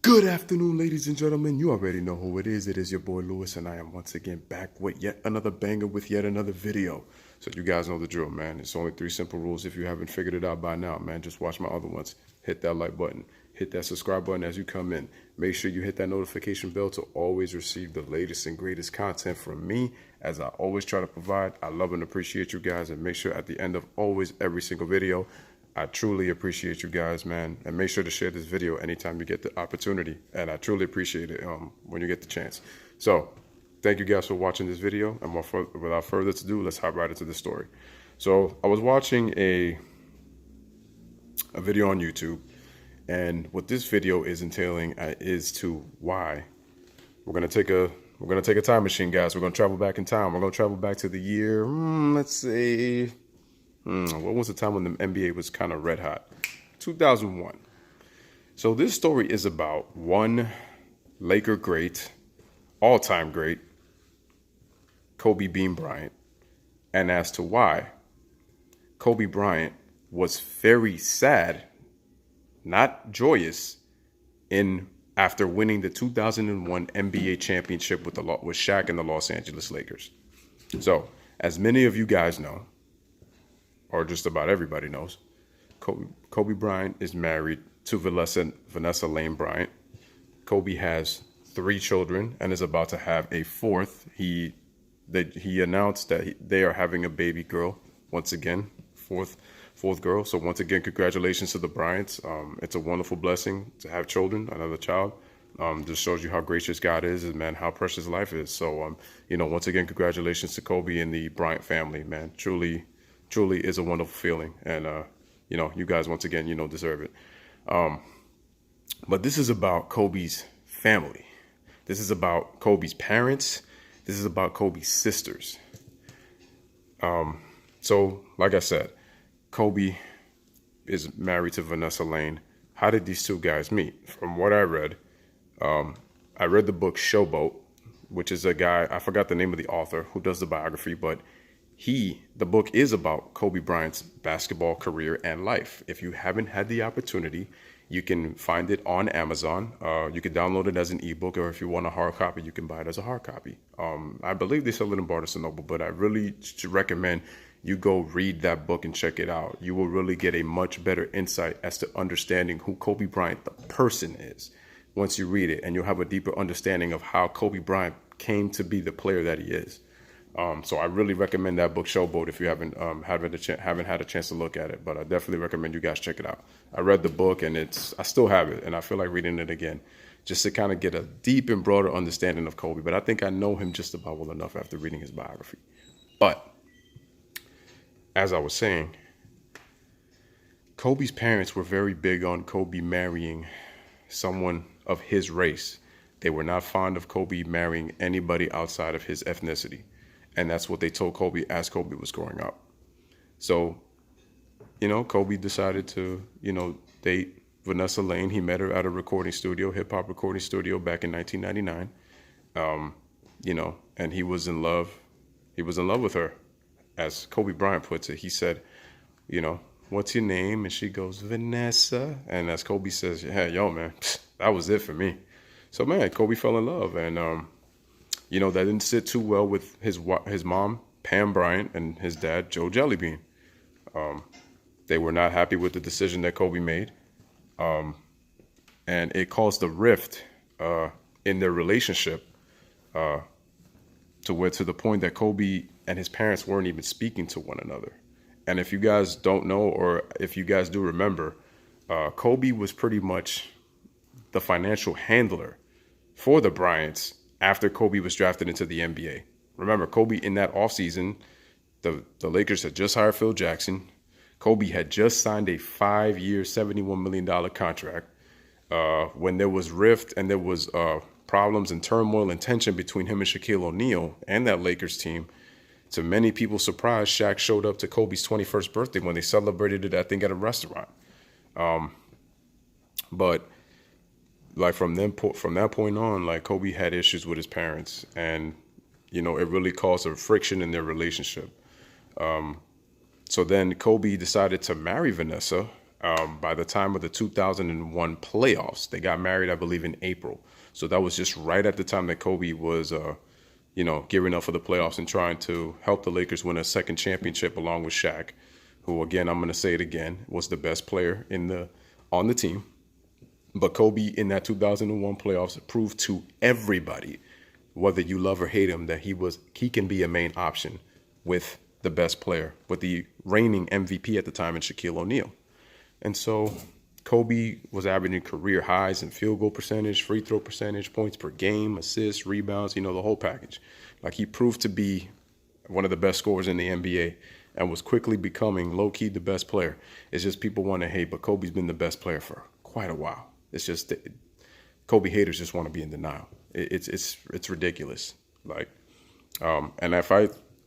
Good afternoon, ladies and gentlemen. You already know who it is. It is your boy Lewis, and I am once again back with yet another banger with yet another video. So you guys know the drill, man. It's only 3 simple rules. If you haven't figured it out by now, man, just watch my other ones. Hit that like button. Hit that subscribe button as you come in. Make sure you hit that notification bell to always receive the latest and greatest content from me, as I always try to provide. I love and appreciate you guys, and make sure at the end of always every single video, I truly appreciate you guys, man. And make sure to share this video anytime you get the opportunity. And I truly appreciate it when you get the chance. So thank you guys for watching this video. And without further ado, let's hop right into the story. So I was watching a video on YouTube. And what this video is entailing is to why we're gonna take a time machine, guys. We're gonna travel back in time. We're gonna travel back to the year, let's say, what was the time when the NBA was kind of red hot? 2001. So this story is about one Laker great, all-time great, Kobe Bean Bryant, and as to why Kobe Bryant was very sad, not joyous, after winning the 2001 NBA championship with Shaq and the Los Angeles Lakers. So, as many of you guys know, or just about everybody knows, Kobe Bryant is married to Vanessa Lane Bryant. Kobe has 3 children and is about to have a 4th. He announced that they are having a baby girl once again, fourth girl. So once again, congratulations to the Bryants. It's a wonderful blessing to have children, another child. Just shows you how gracious God is, and man, how precious life is. So once again, congratulations to Kobe and the Bryant family, man. Truly is a wonderful feeling, and you guys once again deserve it. But this is about Kobe's family. This is about Kobe's parents. This is about Kobe's sisters. So like I said, Kobe is married to Vanessa Lane. How did these two guys meet? From what I read the book Showboat, which is a guy, I forgot the name of the author who does the biography, but the book is about Kobe Bryant's basketball career and life. If you haven't had the opportunity, you can find it on Amazon. You can download it as an ebook, or if you want a hard copy, you can buy it as a hard copy. I believe they sell it in Barnes & Noble, but I really recommend you go read that book and check it out. You will really get a much better insight as to understanding who Kobe Bryant, the person, is once you read it, and you'll have a deeper understanding of how Kobe Bryant came to be the player that he is. So I really recommend that book, Showboat, if you haven't had a chance to look at it. But I definitely recommend you guys check it out. I read the book, and I still have it, and I feel like reading it again, just to kind of get a deep and broader understanding of Kobe. But I think I know him just about well enough after reading his biography. But as I was saying, Kobe's parents were very big on Kobe marrying someone of his race. They were not fond of Kobe marrying anybody outside of his ethnicity. And that's what they told Kobe as Kobe was growing up. So, Kobe decided to, date Vanessa Lane. He met her at a recording studio, hip hop recording studio, back in 1999. And he was in love. He was in love with her. As Kobe Bryant puts it, he said, what's your name? And she goes, Vanessa. And as Kobe says, hey, yo, man, that was it for me. So, man, Kobe fell in love. And, that didn't sit too well with his mom, Pam Bryant, and his dad, Joe Jellybean. They were not happy with the decision that Kobe made. And it caused a rift in their relationship to the point that Kobe and his parents weren't even speaking to one another. And if you guys don't know, or if you guys do remember, Kobe was pretty much the financial handler for the Bryants after Kobe was drafted into the NBA. Remember, Kobe, in that offseason, the Lakers had just hired Phil Jackson. Kobe had just signed a 5-year, $71 million contract. When there was rift and there was problems and turmoil and tension between him and Shaquille O'Neal and that Lakers team, to many people's surprise, Shaq showed up to Kobe's 21st birthday when they celebrated it, I think, at a restaurant. But like from that point on, like, Kobe had issues with his parents, and it really caused a friction in their relationship. So then Kobe decided to marry Vanessa by the time of the 2001 playoffs. They got married, I believe, in April. So that was just right at the time that Kobe was, gearing up for the playoffs and trying to help the Lakers win a second championship along with Shaq, who, again, I'm going to say it again, was the best player on the team. But Kobe in that 2001 playoffs proved to everybody, whether you love or hate him, that he can be a main option with the best player, with the reigning MVP at the time in Shaquille O'Neal. And so Kobe was averaging career highs in field goal percentage, free throw percentage, points per game, assists, rebounds, the whole package. Like, he proved to be one of the best scorers in the NBA and was quickly becoming low-key the best player. It's just people want to hate, but Kobe's been the best player for quite a while. It's just Kobe haters just want to be in denial. It's ridiculous. Like, and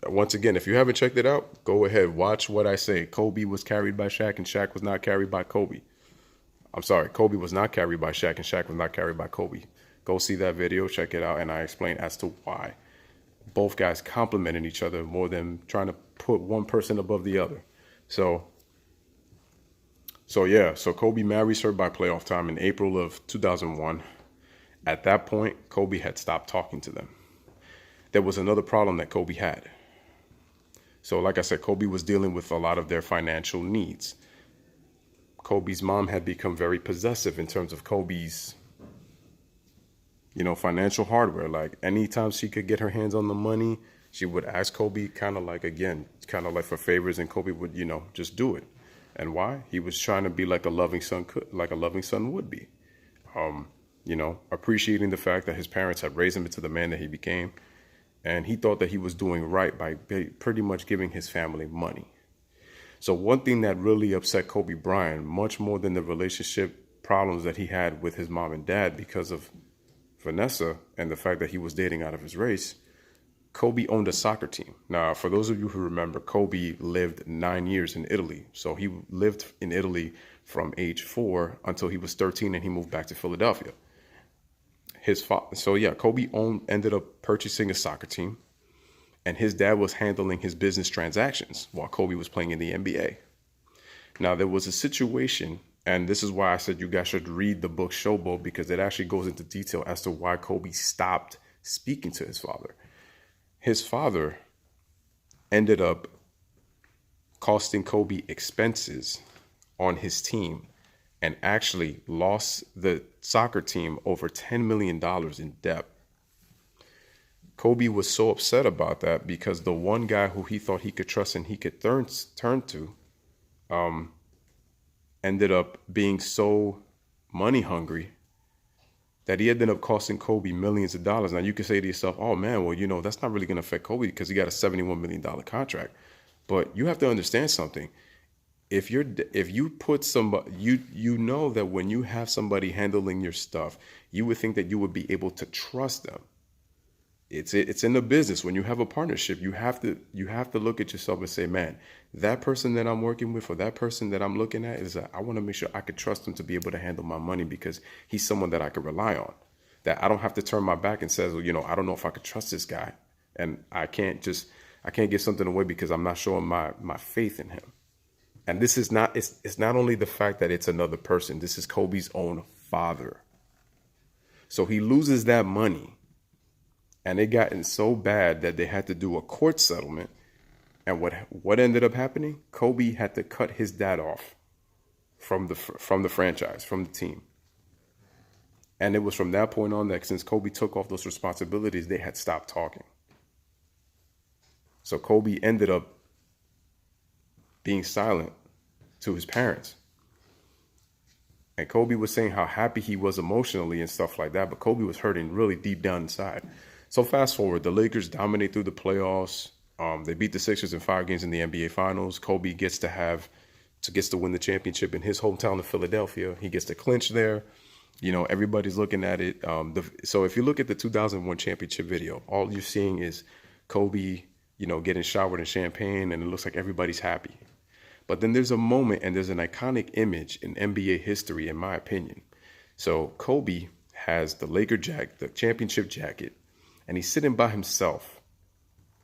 once again, if you haven't checked it out, go ahead, watch what I say. Kobe was carried by Shaq and Shaq was not carried by Kobe. I'm sorry, Kobe was not carried by Shaq and Shaq was not carried by Kobe. Go see that video, check it out, and I explain as to why both guys complimented each other more than trying to put one person above the other. So Kobe marries her by playoff time in April of 2001. At that point, Kobe had stopped talking to them. There was another problem that Kobe had. So like I said, Kobe was dealing with a lot of their financial needs. Kobe's mom had become very possessive in terms of Kobe's, financial hardware. Like, anytime she could get her hands on the money, she would ask Kobe kind of like for favors, and Kobe would, just do it. And why? He was trying to be like a loving son would be. Appreciating the fact that his parents had raised him into the man that he became. And he thought that he was doing right by pretty much giving his family money. So one thing that really upset Kobe Bryant, much more than the relationship problems that he had with his mom and dad because of Vanessa and the fact that he was dating out of his race, Kobe owned a soccer team. Now, for those of you who remember, Kobe lived 9 years in Italy. So he lived in Italy from age 4 until he was 13, and he moved back to Philadelphia. Kobe ended up purchasing a soccer team, and his dad was handling his business transactions while Kobe was playing in the NBA. Now, there was a situation, and this is why I said you guys should read the book Showboat, because it actually goes into detail as to why Kobe stopped speaking to his father. His father ended up costing Kobe expenses on his team and actually lost the soccer team over $10 million in debt. Kobe was so upset about that because the one guy who he thought he could trust and he could turn to ended up being so money hungry that he ended up costing Kobe millions of dollars. Now, you could say to yourself, oh man, well, that's not really going to affect Kobe because he got a $71 million contract. But you have to understand something. If you put somebody, you know that when you have somebody handling your stuff, you would think that you would be able to trust them. It's in the business. When you have a partnership, you have to look at yourself and say, man, that person that I'm working with or that person that I'm looking at I want to make sure I could trust him to be able to handle my money because he's someone that I could rely on. That I don't have to turn my back and say, well, I don't know if I could trust this guy, and I can't give something away because I'm not showing my faith in him. And this is not, it's not only the fact that it's another person, this is Kobe's own father. So he loses that money, and it gotten so bad that they had to do a court settlement. And what ended up happening? Kobe had to cut his dad off from the franchise, from the team. And it was from that point on that since Kobe took off those responsibilities, they had stopped talking. So Kobe ended up being silent to his parents. And Kobe was saying how happy he was emotionally and stuff like that, but Kobe was hurting really deep down inside. So fast forward, the Lakers dominate through the playoffs. They beat the Sixers in 5 games in the NBA Finals. Kobe gets to win the championship in his hometown of Philadelphia. He gets to clinch there. Everybody's looking at it. So if you look at the 2001 championship video, all you're seeing is Kobe, getting showered in champagne, and it looks like everybody's happy. But then there's a moment and there's an iconic image in NBA history, in my opinion. So Kobe has the championship jacket, and he's sitting by himself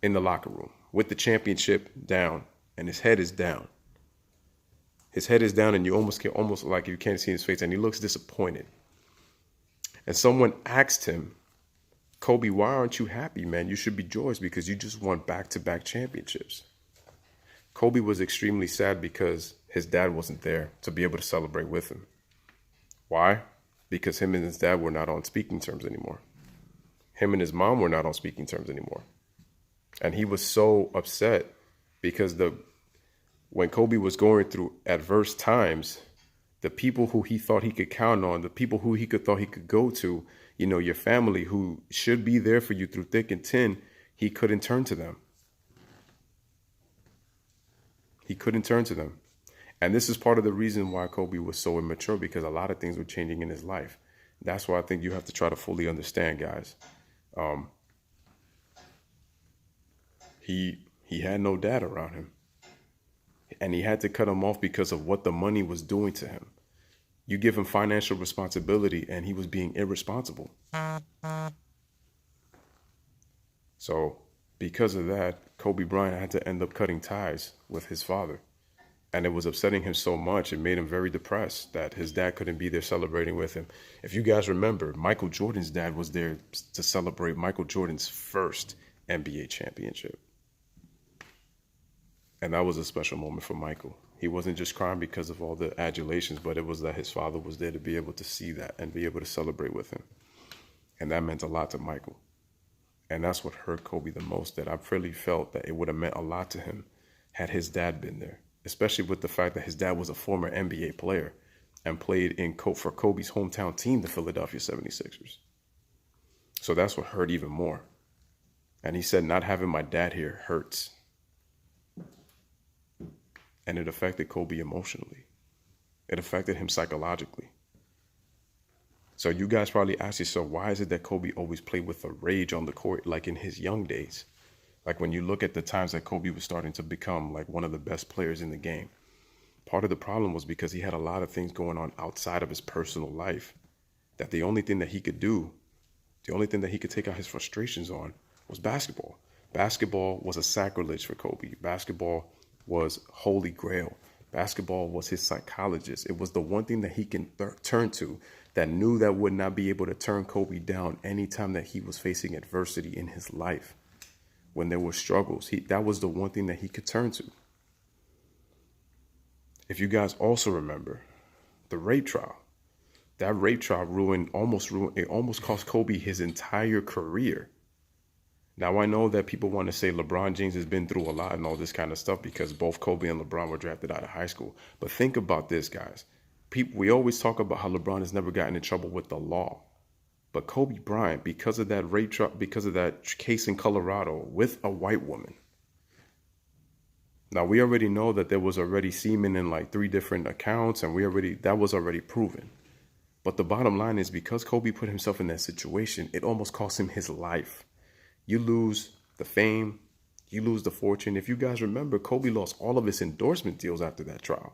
in the locker room with the championship down, and his head is down. His head is down and you almost like you can't see his face, and he looks disappointed. And someone asked him, Kobe, why aren't you happy, man? You should be joyous because you just won back-to-back championships. Kobe was extremely sad because his dad wasn't there to be able to celebrate with him. Why? Because him and his dad were not on speaking terms anymore. Him and his mom were not on speaking terms anymore. And he was so upset because when Kobe was going through adverse times, the people who he thought he could count on, the people who thought he could go to, your family who should be there for you through thick and thin, he couldn't turn to them. He couldn't turn to them. And this is part of the reason why Kobe was so immature, because a lot of things were changing in his life. That's why I think you have to try to fully understand, guys. He had no dad around him. And he had to cut him off because of what the money was doing to him. You give him financial responsibility and he was being irresponsible. So because of that, Kobe Bryant had to end up cutting ties with his father. And it was upsetting him so much, it made him very depressed that his dad couldn't be there celebrating with him. If you guys remember, Michael Jordan's dad was there to celebrate Michael Jordan's first NBA championship. And that was a special moment for Michael. He wasn't just crying because of all the adulations, but it was that his father was there to be able to see that and be able to celebrate with him. And that meant a lot to Michael. And that's what hurt Kobe the most, that I really felt that it would have meant a lot to him had his dad been there, especially with the fact that his dad was a former NBA player and played for Kobe's hometown team, the Philadelphia 76ers. So that's what hurt even more. And he said, not having my dad here hurts. And it affected Kobe emotionally. It affected him psychologically. So you guys probably ask yourself, why is it that Kobe always played with a rage on the court like in his young days? Like when you look at the times that Kobe was starting to become like one of the best players in the game. Part of the problem was because he had a lot of things going on outside of his personal life, that the only thing that he could do, the only thing that he could take out his frustrations on was basketball. Basketball was a sacrilege for Kobe. Basketball was holy grail. Basketball was his psychologist. It was the one thing that he can turn to that knew that would not be able to turn Kobe down anytime that he was facing adversity in his life. When there were struggles, that was the one thing that he could turn to. If you guys also remember the rape trial, that rape trial almost cost Kobe his entire career. Now, I know that people want to say LeBron James has been through a lot and all this kind of stuff because both Kobe and LeBron were drafted out of high school. But think about this, guys. We always talk about how LeBron has never gotten in trouble with the law. But Kobe Bryant, because of that rape trial, because of that case in Colorado with a white woman. Now, we already know that there was already semen in like 3 different accounts, and that was already proven. But the bottom line is, because Kobe put himself in that situation, it almost cost him his life. You lose the fame, you lose the fortune. If you guys remember, Kobe lost all of his endorsement deals after that trial.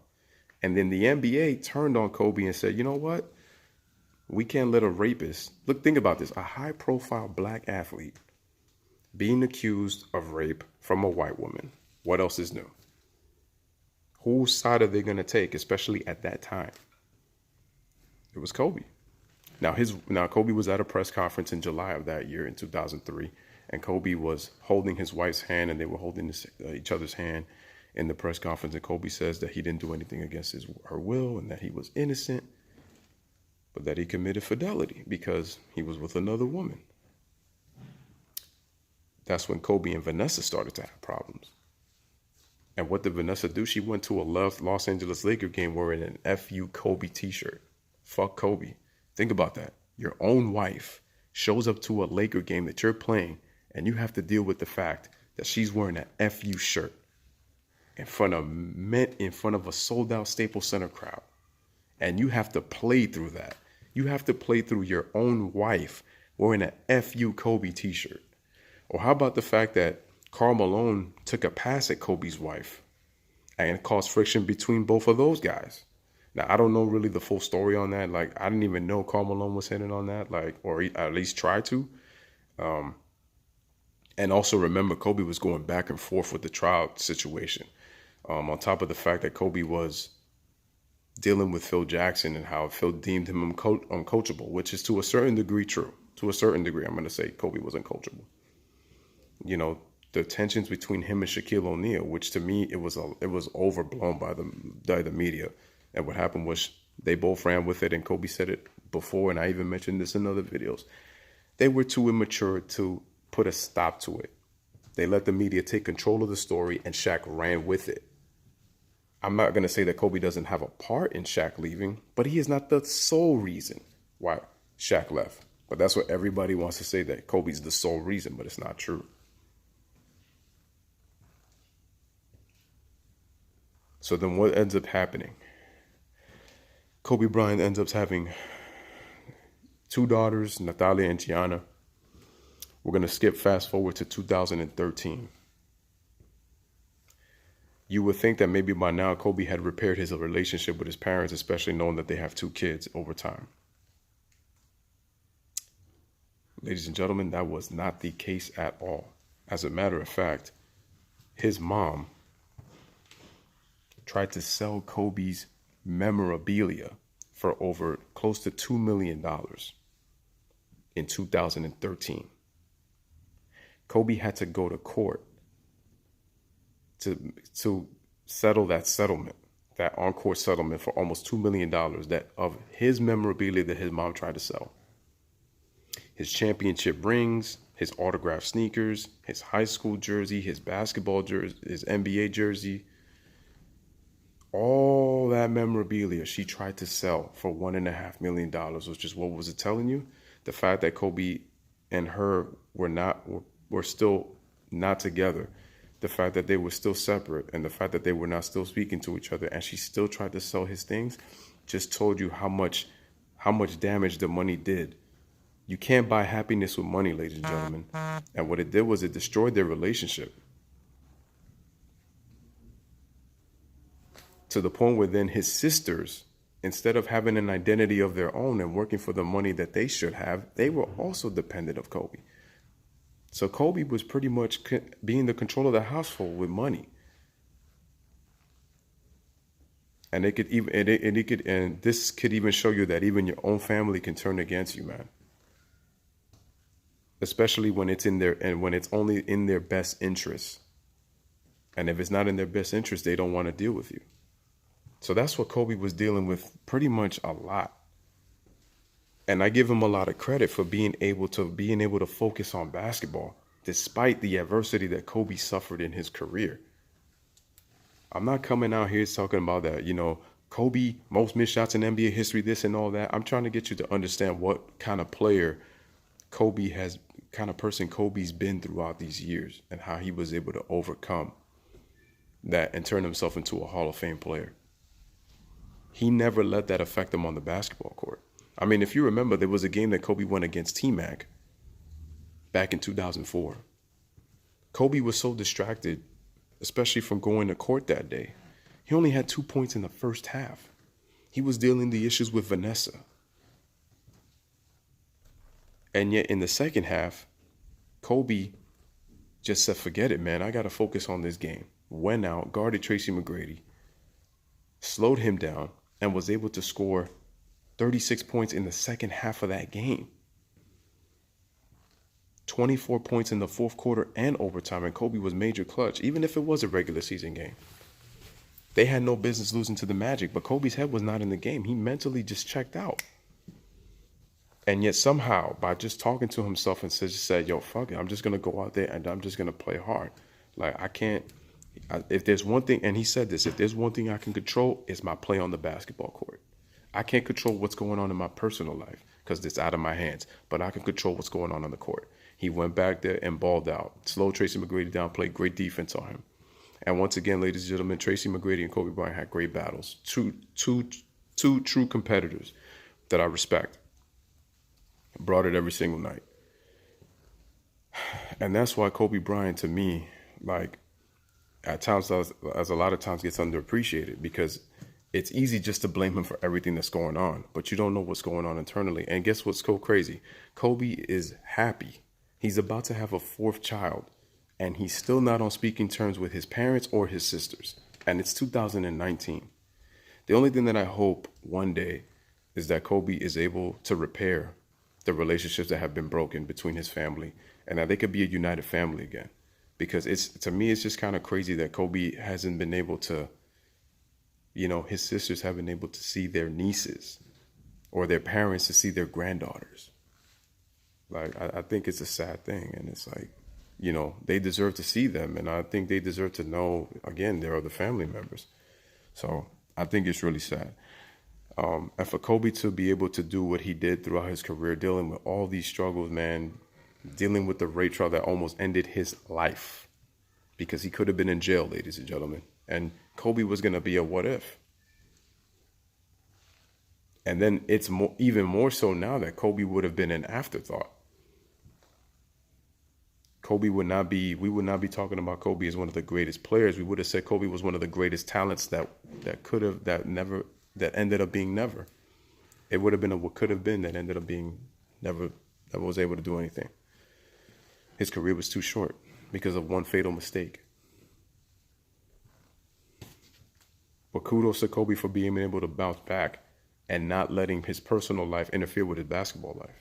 And then the NBA turned on Kobe and said, you know what? We can't let a rapist, think about this, a high-profile black athlete being accused of rape from a white woman. What else is new? Whose side are they going to take, especially at that time? It was Kobe. Now Kobe was at a press conference in July of that year in 2003. And Kobe was holding his wife's hand, and they were holding each other's hand in the press conference. And Kobe says that he didn't do anything against her will and that he was innocent, but that he committed fidelity because he was with another woman. That's when Kobe and Vanessa started to have problems. And what did Vanessa do? She went to a Los Angeles Lakers game wearing an FU Kobe t-shirt. Fuck Kobe. Think about that. Your own wife shows up to a Laker game that you're playing, and you have to deal with the fact that she's wearing an FU shirt in front of a sold-out Staples Center crowd. And you have to play through that. You have to play through your own wife wearing an FU Kobe t-shirt. Or how about the fact that Karl Malone took a pass at Kobe's wife and it caused friction between both of those guys? Now, I don't know really the full story on that. Like, I didn't even know Karl Malone was hitting on that, or at least try to. And also remember, Kobe was going back and forth with the trial situation. On top of the fact that Kobe was dealing with Phil Jackson and how Phil deemed him uncoachable, which is to a certain degree true. To a certain degree, I'm going to say Kobe was uncoachable. You know, the tensions between him and Shaquille O'Neal, which to me it was overblown by the media. And what happened was they both ran with it, and Kobe said it before, and I even mentioned this in other videos. They were too immature to put a stop to it. They let the media take control of the story, and Shaq ran with it. I'm not going to say that Kobe doesn't have a part in Shaq leaving, but he is not the sole reason why Shaq left. But that's what everybody wants to say, that Kobe's the sole reason, but it's not true. So then what ends up happening? Kobe Bryant ends up having 2 daughters, Natalia and Gianna. We're going to skip fast forward to 2013. You would think that maybe by now Kobe had repaired his relationship with his parents, especially knowing that they have 2 kids over time. Ladies and gentlemen, that was not the case at all. As a matter of fact, his mom tried to sell Kobe's memorabilia for over close to $2 million in 2013. Kobe had to go to court to settle that settlement, that on-court settlement for almost $2 million that of his memorabilia that his mom tried to sell. His championship rings, his autographed sneakers, his high school jersey, his basketball jersey, his NBA jersey, all that memorabilia she tried to sell for $1.5 million, which is, what was it telling you? The fact that Kobe and her were still not together, the fact that they were still separate, and the fact that they were not still speaking to each other, and she still tried to sell his things, just told you how much damage the money did. You can't buy happiness with money, ladies and gentlemen. And what it did was it destroyed their relationship. To the point where then his sisters, instead of having an identity of their own and working for the money that they should have, they were also dependent of Kobe. So Kobe was pretty much being the control of the household with money. And it could even, and this could even show you that even your own family can turn against you, man. Especially when it's when it's only in their best interest. And if it's not in their best interest, they don't want to deal with you. So that's what Kobe was dealing with pretty much a lot. And I give him a lot of credit for being able to focus on basketball, despite the adversity that Kobe suffered in his career. I'm not coming out here talking about that, Kobe, most missed shots in NBA history, this and all that. I'm trying to get you to understand what kind of player person Kobe's been throughout these years, and how he was able to overcome that and turn himself into a Hall of Fame player. He never let that affect him on the basketball court. I mean, if you remember, there was a game that Kobe won against T-Mac back in 2004. Kobe was so distracted, especially from going to court that day. He only had 2 points in the first half. He was dealing the issues with Vanessa. And yet in the second half, Kobe just said, forget it, man. I got to focus on this game. Went out, guarded Tracy McGrady, slowed him down, and was able to score 36 points in the second half of that game. 24 points in the fourth quarter and overtime, and Kobe was major clutch, even if it was a regular season game. They had no business losing to the Magic, but Kobe's head was not in the game. He mentally just checked out. And yet somehow, by just talking to himself and said, yo, fuck it, I'm just going to go out there and I'm just going to play hard. Like, if there's one thing, and he said this, if there's one thing I can control, it's my play on the basketball court. I can't control what's going on in my personal life because it's out of my hands, but I can control what's going on the court. He went back there and balled out. Slowed Tracy McGrady down, played great defense on him. And once again, ladies and gentlemen, Tracy McGrady and Kobe Bryant had great battles. Two true competitors that I respect. Brought it every single night. And that's why Kobe Bryant, to me, like, at times, as a lot of times, gets underappreciated, because it's easy just to blame him for everything that's going on, but you don't know what's going on internally. And guess what's so crazy? Kobe is happy. He's about to have a 4th child, and he's still not on speaking terms with his parents or his sisters. And it's 2019. The only thing that I hope one day is that Kobe is able to repair the relationships that have been broken between his family, and that they could be a united family again. Because to me, it's just kind of crazy that Kobe hasn't been able to, his sisters haven't been able to see their nieces, or their parents to see their granddaughters. Like, I think it's a sad thing, and it's like, they deserve to see them, and I think they deserve to know, again, they're other family members. So I think it's really sad. And for Kobe to be able to do what he did throughout his career, dealing with all these struggles, man, dealing with the rape trial that almost ended his life, because he could have been in jail, ladies and gentlemen. And Kobe was going to be a what if. And then it's even more so now that Kobe would have been an afterthought. We would not be talking about Kobe as one of the greatest players. We would have said Kobe was one of the greatest talents that ended up being never. It would have been a what could have been that ended up being never, never was able to do anything. His career was too short because of one fatal mistake. But kudos to Kobe for being able to bounce back and not letting his personal life interfere with his basketball life.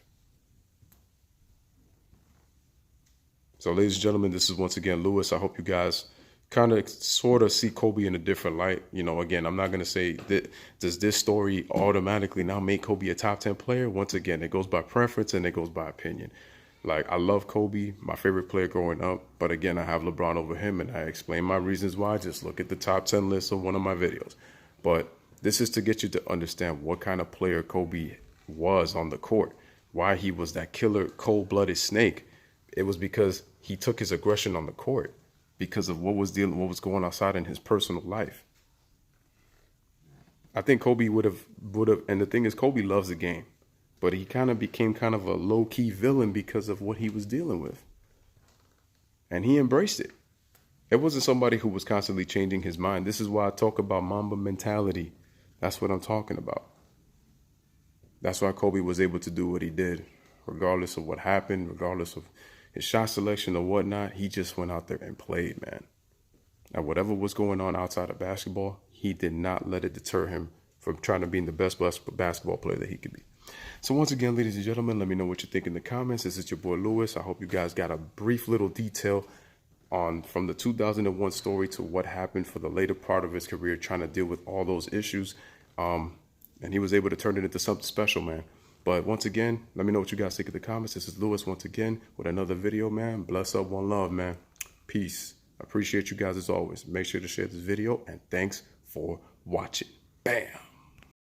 So, ladies and gentlemen, this is once again Lewis. I hope you guys kind of sort of see Kobe in a different light. Again, I'm not going to say that does this story automatically now make Kobe a top 10 player. Once again, it goes by preference and it goes by opinion. Like, I love Kobe, my favorite player growing up. But again, I have LeBron over him, and I explain my reasons why. Just look at the top 10 list of one of my videos. But this is to get you to understand what kind of player Kobe was on the court, why he was that killer, cold-blooded snake. It was because he took his aggression on the court because of what was going outside in his personal life. I think Kobe would have, and the thing is, Kobe loves the game, but he kind of became kind of a low-key villain because of what he was dealing with. And he embraced it. It wasn't somebody who was constantly changing his mind. This is why I talk about Mamba mentality. That's what I'm talking about. That's why Kobe was able to do what he did, regardless of what happened, regardless of his shot selection or whatnot. He just went out there and played, man. And whatever was going on outside of basketball, he did not let it deter him from trying to be the best basketball player that he could be. So once again, ladies and gentlemen, let me know what you think in the comments. This is your boy Lewis. I hope you guys got a brief little detail on from the 2001 story to what happened for the later part of his career, trying to deal with all those issues. And he was able to turn it into something special, man. But once again, let me know what you guys think in the comments. This is Lewis once again with another video, man. Bless up, one love, man. Peace. I appreciate you guys as always. Make sure to share this video, and thanks for watching. Bam.